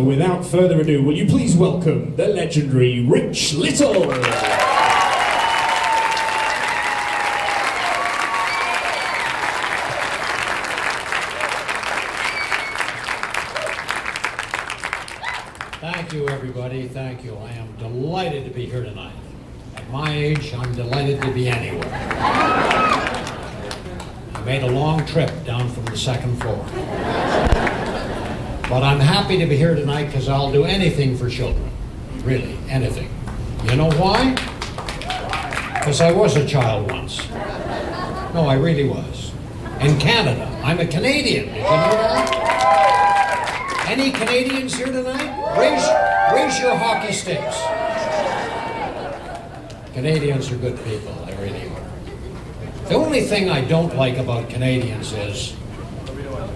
Without further ado, will you please welcome the legendary Rich Little? Thank you, everybody. Thank you. I am delighted to be here tonight. At my age, I'm delighted to be anywhere. I made a long trip down from the second floor. But I'm happy to be here tonight because I'll do anything for children. Really, anything. You know why? Because I was a child once. No, I really was. In Canada. I'm a Canadian. Did you know that? Any Canadians here tonight? Raise your hockey sticks. Canadians are good people. They really are. The only thing I don't like about Canadians is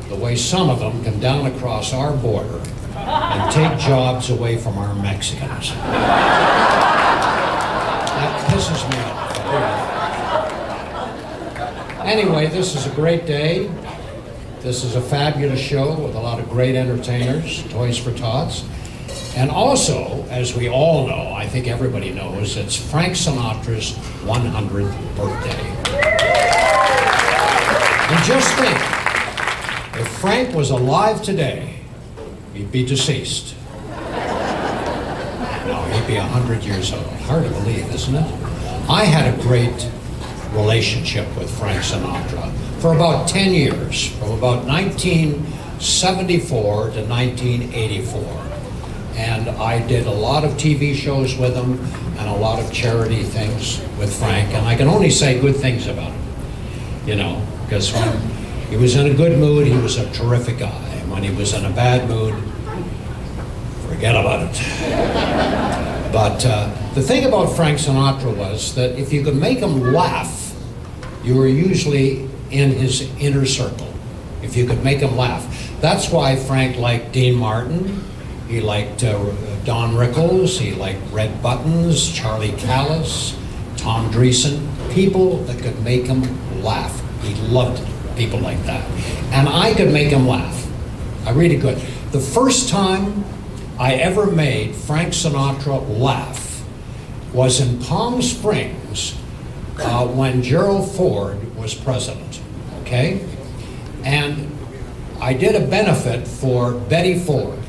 the way some of them come down across our border and take jobs away from our Mexicans. That pisses me off. Anyway, this is a great day. This is a fabulous show with a lot of great entertainers, Toys for Tots. And also, as we all know, I think everybody knows, it's Frank Sinatra's 100th birthday. And just think, if Frank was alive today, he'd be deceased. No, he'd be 100 years old. Hard to believe, isn't it? I had a great relationship with Frank Sinatra for about 10 years, from about 1974 to 1984. And I did a lot of TV shows with him and a lot of charity things with Frank. And I can only say good things about him, you know, because when he was in a good mood, he was a terrific guy. And when he was in a bad mood, forget about it. But the thing about Frank Sinatra was that if you could make him laugh, you were usually in his inner circle. If you could make him laugh. That's why Frank liked Dean Martin. He liked Don Rickles. He liked Red Buttons, Charlie Callis, Tom Dreesen. People that could make him laugh. He loved people like that. And I could make him laugh. I really could. The first time I ever made Frank Sinatra laugh was in Palm Springs when Gerald Ford was president, okay? And I did a benefit for Betty Ford,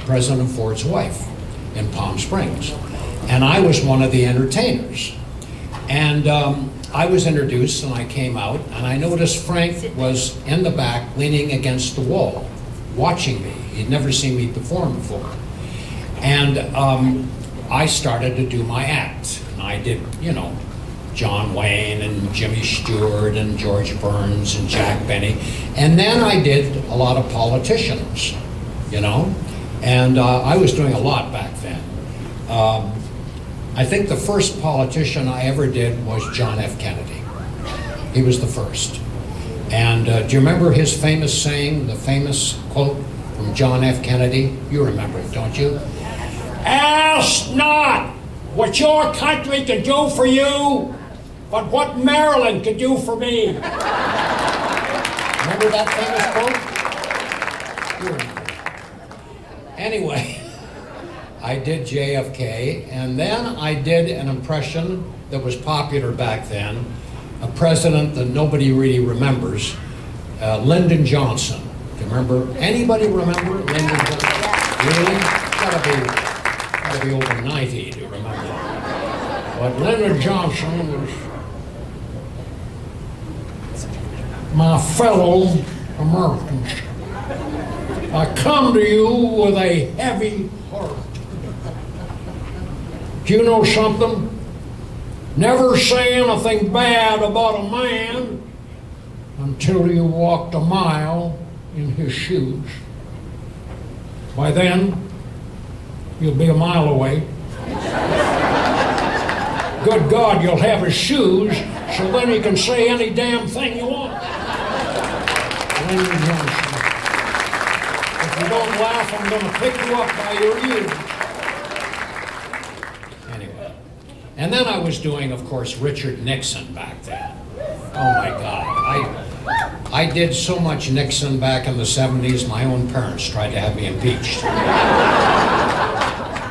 President Ford's wife, in Palm Springs. And I was one of the entertainers. And I was introduced and I came out and I noticed Frank was in the back leaning against the wall, watching me. He'd never seen me perform before. And I started to do my act. And I did, you know, John Wayne and Jimmy Stewart and George Burns and Jack Benny. And then I did a lot of politicians, you know. And I was doing a lot back then. I think the first politician I ever did was John F. Kennedy. He was the first. And do you remember his famous saying, the famous quote from John F. Kennedy? You remember it, don't you? Ask not what your country can do for you, but what Maryland can do for me. Remember that famous quote? You remember. Anyway, I did JFK, and then I did an impression that was popular back then, a president that nobody really remembers, Lyndon Johnson. Do you remember? Anybody remember Lyndon Johnson? Really? Gotta be over 90 to remember. But Lyndon Johnson was my fellow Americans. I come to you with a heavy heart. Do you know something? Never say anything bad about a man until you walked a mile in his shoes. By then, you'll be a mile away. Good God, you'll have his shoes, so then you can say any damn thing you want. Lyndon Johnson. If you don't laugh, I'm going to pick you up by your ears. Anyway. And then I was doing, of course, Richard Nixon back then. Oh my God. I did so much Nixon back in the 70s, my own parents tried to have me impeached.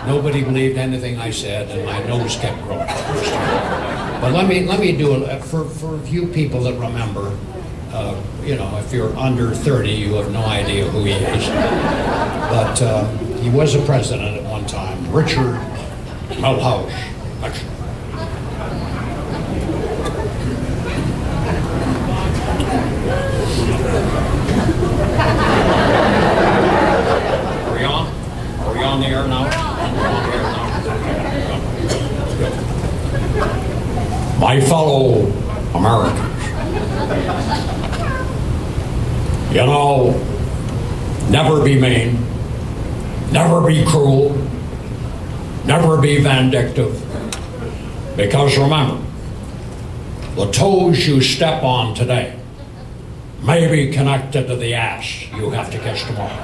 Nobody believed anything I said, and my nose kept growing. But let me do it for a few people that remember. If you're under 30, you have no idea who he is. But he was a president at one time, Richard Milhous. Are we on the air now? My fellow Americans, never be mean, never be cruel, never be vindictive, because remember, the toes you step on today may be connected to the ass you have to kiss tomorrow.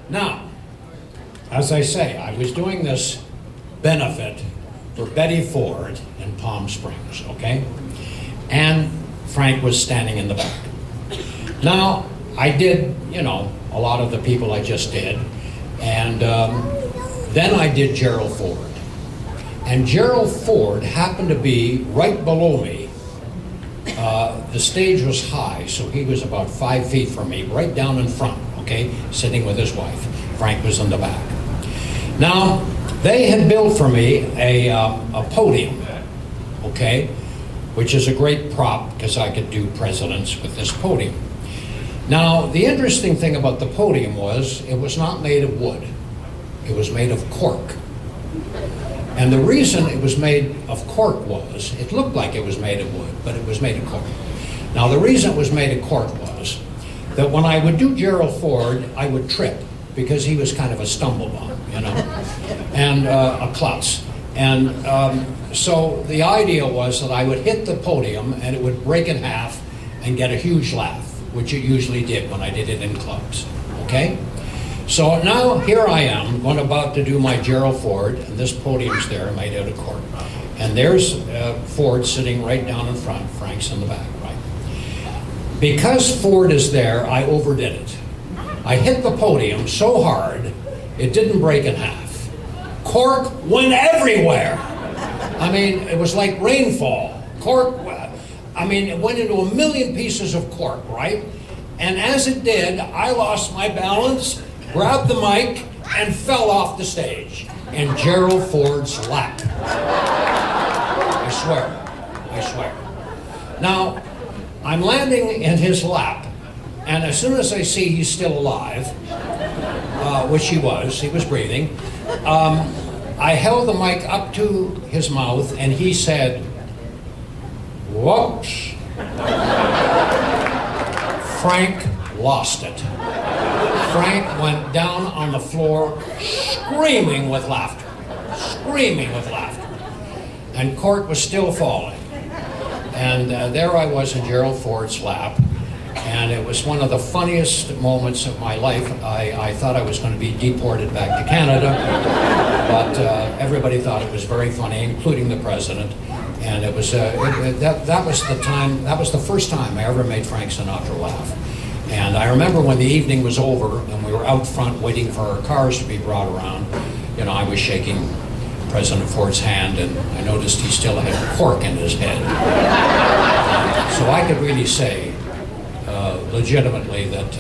Now, as I say, I was doing this benefit for Betty Ford in Palm Springs, okay? And Frank was standing in the back. Now, I did, a lot of the people I just did, and then I did Gerald Ford. And Gerald Ford happened to be right below me. The stage was high, so he was about 5 feet from me, right down in front, okay, sitting with his wife. Frank was in the back. Now, they had built for me a podium, okay, which is a great prop because I could do presidents with this podium. Now, the interesting thing about the podium was it was not made of wood. It was made of cork. And the reason it was made of cork was, it looked like it was made of wood, but it was made of cork. Now, the reason it was made of cork was that when I would do Gerald Ford, I would trip because he was kind of a stumblebum, and a klutz. And so the idea was that I would hit the podium and it would break in half and get a huge laugh, which it usually did when I did it in clubs, okay? So now here I am, about to do my Gerald Ford, and this podium's there made out of cork. And there's Ford sitting right down in front, Frank's in the back, right? Because Ford is there, I overdid it. I hit the podium so hard, it didn't break in half. Cork went everywhere. I mean, it was like rainfall. Cork, it went into a million pieces of cork, right? And as it did, I lost my balance, grabbed the mic, and fell off the stage in Gerald Ford's lap. I swear. Now, I'm landing in his lap, and as soon as I see he's still alive, which he was breathing, I held the mic up to his mouth, and he said, "Whoops." Frank lost it. Frank went down on the floor screaming with laughter. And cork was still falling. And there I was in Gerald Ford's lap. And it was one of the funniest moments of my life. I thought I was going to be deported back to Canada. But everybody thought it was very funny, including the president. And it was that was the first time I ever made Frank Sinatra laugh. And I remember when the evening was over and we were out front waiting for our cars to be brought around, I was shaking President Ford's hand, and I noticed he still had cork in his head. So I could really say legitimately that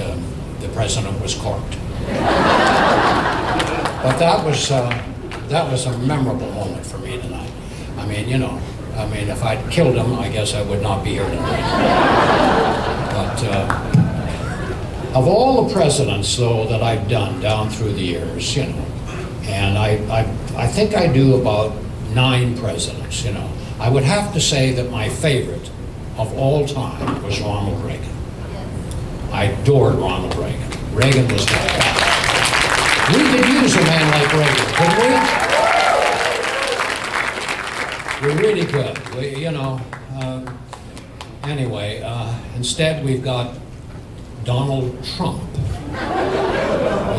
the president was corked. But that was a memorable moment for me tonight. If I'd killed him, I guess I would not be here tonight. But of all the presidents, though, that I've done down through the years, and I think I do about 9 presidents, I would have to say that my favorite of all time was Ronald Reagan. I adored Ronald Reagan. Reagan was the best. We could use a man like Reagan, couldn't we? We really could. Anyway, instead we've got Donald Trump.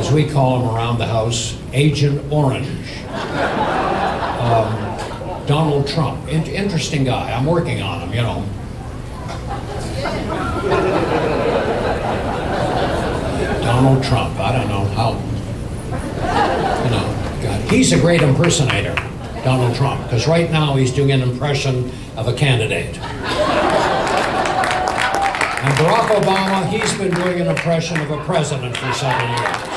as we call him around the house, Agent Orange. Donald Trump, interesting guy. I'm working on him, you know. Donald Trump, I don't know how, you know, God. He's a great impersonator, Donald Trump, because right now he's doing an impression of a candidate. And Barack Obama, he's been doing an impression of a president for 7 years.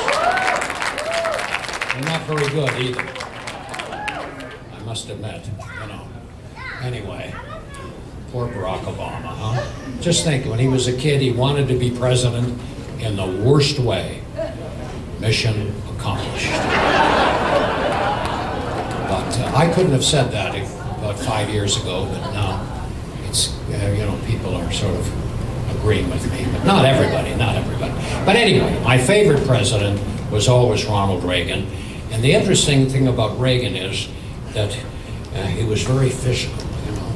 And not very good either, I must admit, you know. Anyway, poor Barack Obama, huh? Just think, when he was a kid, he wanted to be president in the worst way. Mission accomplished. But I couldn't have said that about 5 years ago, but now it's, you know, people are sort of agreeing with me, but not everybody. But anyway, my favorite president was always Ronald Reagan. And the interesting thing about Reagan is that he was very physical, you know.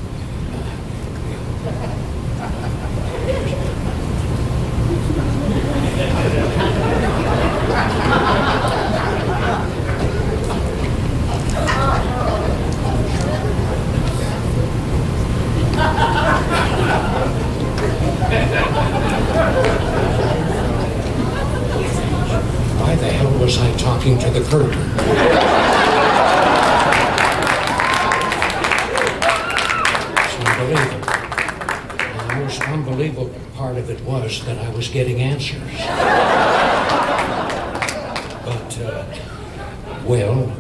Why the hell was I talking to the curtain? It's unbelievable. And the most unbelievable part of it was that I was getting answers. But, well,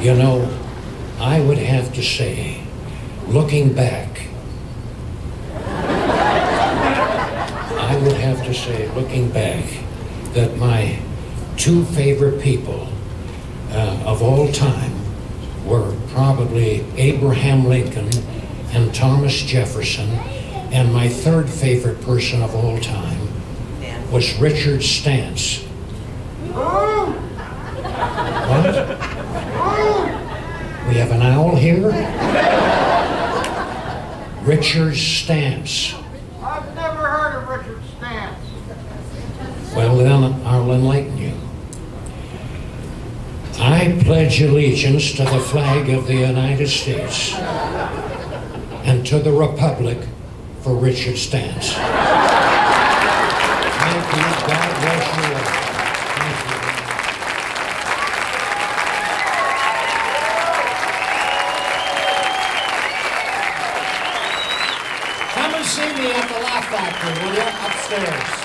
you know, I would have to say, looking back, that my two favorite people of all time were probably Abraham Lincoln and Thomas Jefferson, and my third favorite person of all time was Richard Stantz. What? We have an owl here? Richard Stantz. I've never heard of Richard Stantz. Well, then I'll enlighten you. I pledge allegiance to the flag of the United States and to the Republic for Richard Stantz. Thank you. God bless you all. Thank you. Come and see me at the Laugh Factory, will you? Upstairs.